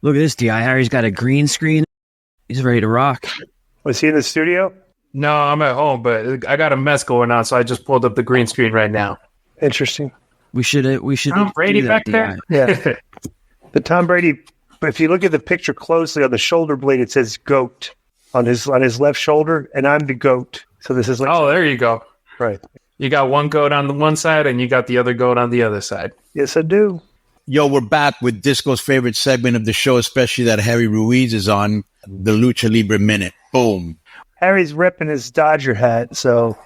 Look at this DI. Harry's got a green screen. He's ready to rock. Was he in the studio? No, I'm at home, but I got a mess going on, so I just pulled up the green screen right now. Interesting. We should Tom Brady do back that, there? Yeah. But Tom Brady, if you look at the picture closely on the shoulder blade, it says GOAT on his left shoulder, and I'm the GOAT. So this is like there you go. Right. You got one goat on the one side, and you got the other goat on the other side. Yes, I do. Yo, we're back with Disco's favorite segment of the show, especially that Harry Ruiz is on, the Lucha Libre Minute. Boom. Harry's repping his Dodger hat, so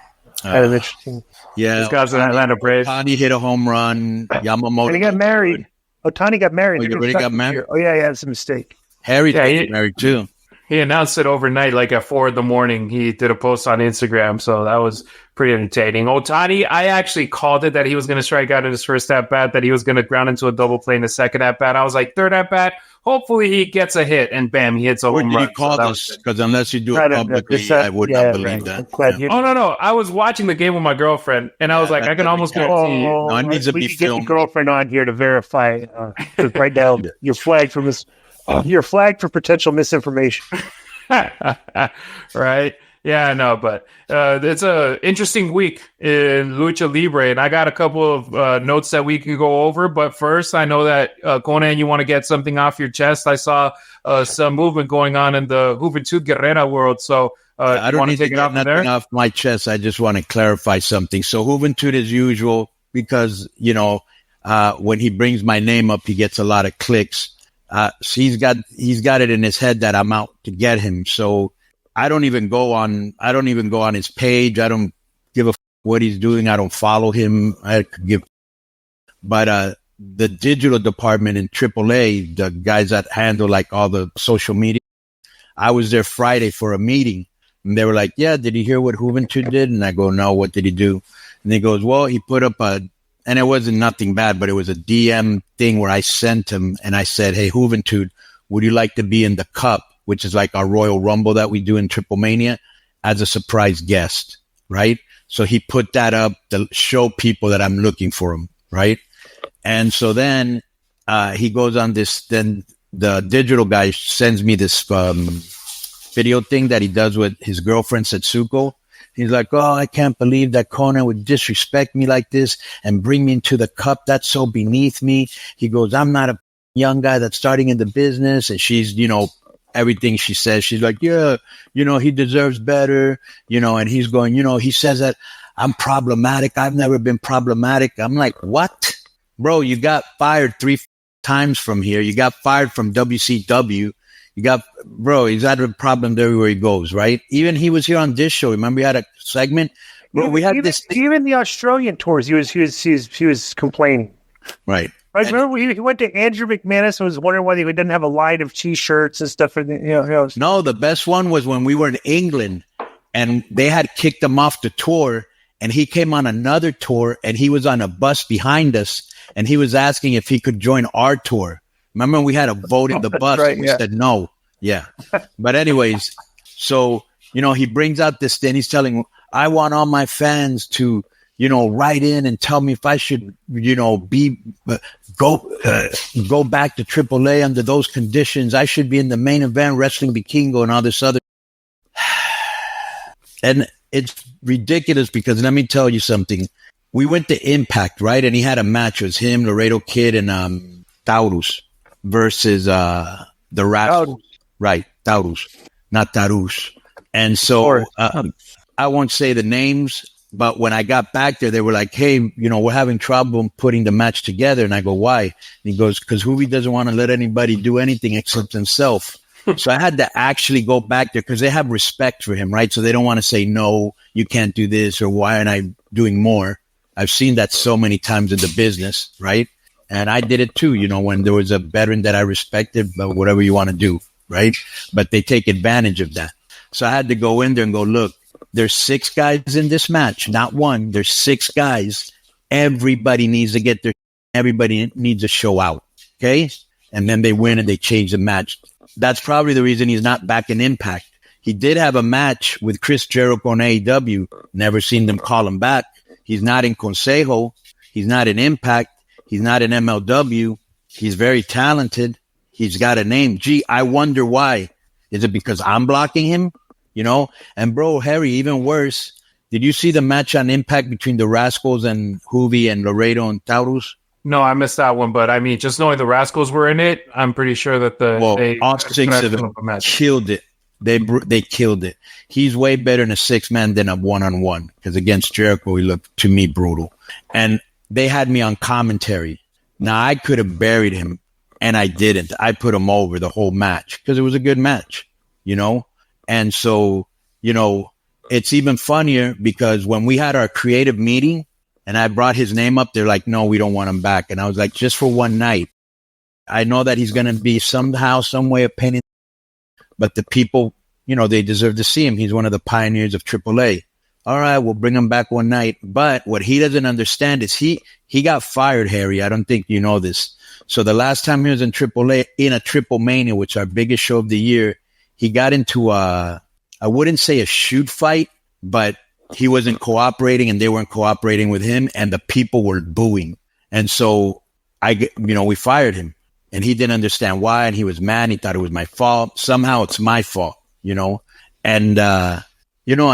kind of interesting. Yeah. This guy's an Atlanta Brave. Tani hit a home run. Yamamoto. And he got married. Otani got married. Oh, he already got married? Oh, yeah, that's a mistake. Harry got married too. He announced it overnight, like at 4 a.m. He did a post on Instagram, so that was pretty entertaining. Otani, I actually called it that he was going to strike out in his first at-bat, that he was going to ground into a double play in the second at-bat. I was like, third at-bat, hopefully he gets a hit, and bam, he hits a home run. Where did he call this? Because unless you do it publicly, I would not believe that. Oh, no. I was watching the game with my girlfriend, and I was like, I can almost guarantee you. No, it needs to be filmed. Get your girlfriend on here to verify. Right now, you're flagged for You're flagged for potential misinformation. Right? Yeah, I know, but it's a interesting week in Lucha Libre, and I got a couple of notes that we can go over. But first, I know that Konnan, you want to get something off your chest. I saw some movement going on in the Juventud Guerrera world, so I don't need to get nothing off my chest. I just want to clarify something. So Juventud, as usual, because when he brings my name up, he gets a lot of clicks. So he's got it in his head that I'm out to get him. So I don't even go on his page. I don't give a what he's doing. I don't follow him. But the digital department in AAA, the guys that handle like all the social media, I was there Friday for a meeting, and they were like, "Yeah, did you hear what Juventud did?" And I go, "No, what did he do?" And he goes, "Well, he put up and it wasn't nothing bad, but it was a DM thing where I sent him and I said, 'Hey, Juventud, would you like to be in the Cup, which is like our Royal Rumble that we do in Triple Mania, as a surprise guest?'" Right? So he put that up to show people that I'm looking for him. Right? And so then he goes on this. Then the digital guy sends me this video thing that he does with his girlfriend Setsuko. He's like, "Oh, I can't believe that Konnan would disrespect me like this and bring me into the Cup. That's so beneath me." He goes, "I'm not a young guy that's starting in the business." And she's, everything she says, she's like, "Yeah, he deserves better." And he's going, he says that I'm problematic. I've never been problematic. I'm like, what? Bro, you got fired 3 times from here. You got fired from WCW. He's had a problem everywhere he goes, right? Even he was here on this show. Remember, he had a segment. Bro, we had this. Even the Australian tours, he was complaining. Right. Right. Remember, he went to Andrew McManus and was wondering why he didn't have a line of T-shirts and stuff. No, the best one was when we were in England, and they had kicked him off the tour, and he came on another tour, and he was on a bus behind us, and he was asking if he could join our tour. Remember, we had a vote in the bus. Right, and we said no. Yeah. But anyways, so, he brings out this thing. He's telling, "I want all my fans to, write in and tell me if I should, go back to AAA under those conditions. I should be in the main event, wrestling Vikingo and all this other." And it's ridiculous because let me tell you something. We went to Impact, right? And he had a match. It was him, Laredo Kid, and Taurus versus the Rascals. Right, Taurus, not Taurus. And so I won't say the names, but when I got back there, they were like, "Hey, we're having trouble putting the match together." And I go, "Why?" And he goes, "Because Juvi doesn't want to let anybody do anything except himself." So I had to actually go back there because they have respect for him, right? So they don't want to say, "No, you can't do this," or "Why aren't I doing more?" I've seen that so many times in the business, right? And I did it too, when there was a veteran that I respected, but whatever you want to do, right? But they take advantage of that. So I had to go in there and go, "Look, there's 6 guys in this match, not one. There's 6 guys. Everybody needs to get everybody needs to show out." Okay. And then they win and they change the match. That's probably the reason he's not back in Impact. He did have a match with Chris Jericho on AEW. Never seen them call him back. He's not in Consejo. He's not in Impact. He's not in MLW. He's very talented. He's got a name. Gee, I wonder why. Is it because I'm blocking him? You know? And bro, Harry, even worse. Did you see the match on Impact between the Rascals and Juvi and Laredo and Taurus? No, I missed that one. But I mean, just knowing the Rascals were in it, I'm pretty sure that all 6 of them killed it. They killed it. He's way better in a 6-man than a one-on-one, because against Jericho, he looked, to me, brutal. And they had me on commentary. Now, I could have buried him, and I didn't. I put him over the whole match because it was a good match, you know? And so, you know, it's even funnier because when we had our creative meeting and I brought his name up, they're like, no, we don't want him back. And I was like, just for one night. I know that he's going to be somehow, some way a pain in, but the people, you know, they deserve to see him. He's one of the pioneers of AAA. All right, we'll bring him back one night. But what he doesn't understand is he got fired, Harry. I don't think you know this. So the last time he was in AAA, in a Triple Mania, which is our biggest show of the year, he got into I wouldn't say a shoot fight, but he wasn't cooperating and they weren't cooperating with him and the people were booing. And so we fired him and he didn't understand why. And he was mad. He thought it was my fault. Somehow it's my fault, you know? And, I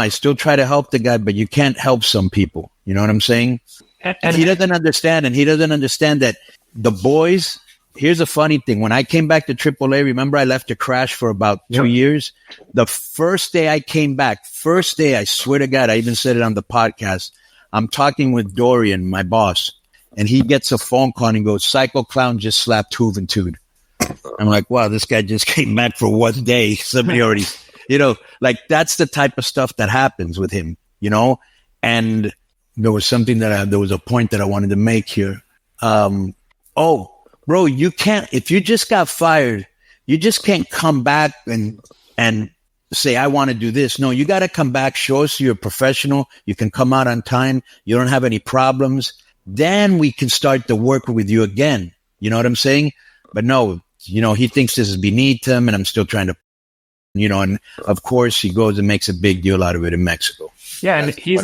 still try to help the guy, but you can't help some people. You know what I'm saying? And he doesn't understand. And he doesn't understand that the boys, here's a funny thing. When I came back to AAA, remember I left to Crash for about 2 years? The first day I came back, I swear to God, I even said it on the podcast. I'm talking with Dorian, my boss, and he gets a phone call and he goes, Psycho Clown just slapped Juventud. I'm like, wow, this guy just came back for 1 day. Somebody already, like that's the type of stuff that happens with him, And there was something there was a point that I wanted to make here. Bro, you can't, if you just got fired, you just can't come back and say, I want to do this. No, you got to come back, show us you're a professional. You can come out on time. You don't have any problems. Then we can start to work with you again. You know what I'm saying? But no, he thinks this is beneath him and I'm still trying to, and of course he goes and makes a big deal out of it in Mexico. Yeah. And he's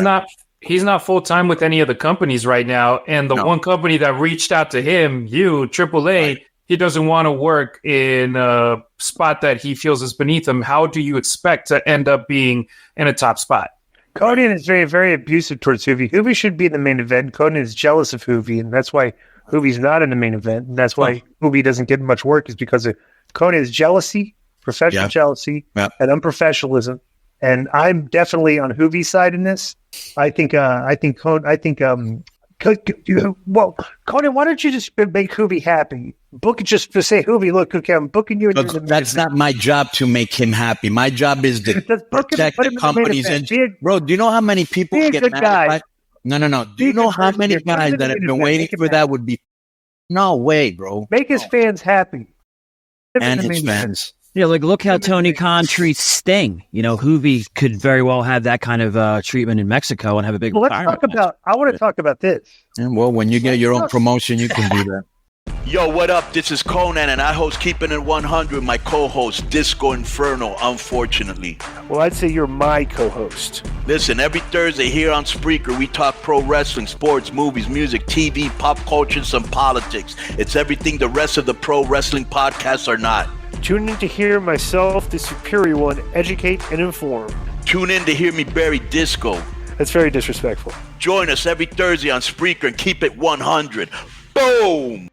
not full-time with any of the companies right now. And the one company that reached out to him, AAA, right. He doesn't want to work in a spot that he feels is beneath him. How do you expect to end up being in a top spot? Konnan is very, very abusive towards Juvi. Juvi should be in the main event. Konnan is jealous of Juvi, and that's why Juvi's not in the main event. And that's why Juvi doesn't get much work, is because of Konnan's jealousy, professional jealousy, and unprofessionalism. And I'm definitely on Juvi's side in this. Konnan, why don't you just make Juvi happy? Book it just to say, Juvi, look, okay, I'm booking you. That's not my job to make him happy. My job is to protect the company's interest. Bro, do you know how many people get mad? No. Do you know how many guys that have been waiting for that would be? No way, bro. Make his fans happy. And his fans. Yeah, look how Tony Khan treats Sting. Juvi could very well have that kind of treatment in Mexico and have a big. Well, I want to talk about this. And well, when you get your own promotion, you can do that. Yo, what up? This is Konnan, and I host Keeping It 100. My co-host, Disco Inferno, unfortunately. Well, I'd say you're my co-host. Listen, every Thursday here on Spreaker, we talk pro wrestling, sports, movies, music, TV, pop culture, and some politics. It's everything the rest of the pro wrestling podcasts are not. Tune in to hear myself, the superior one, educate and inform. Tune in to hear me bury Disco. That's very disrespectful. Join us every Thursday on Spreaker and keep it 100. Boom!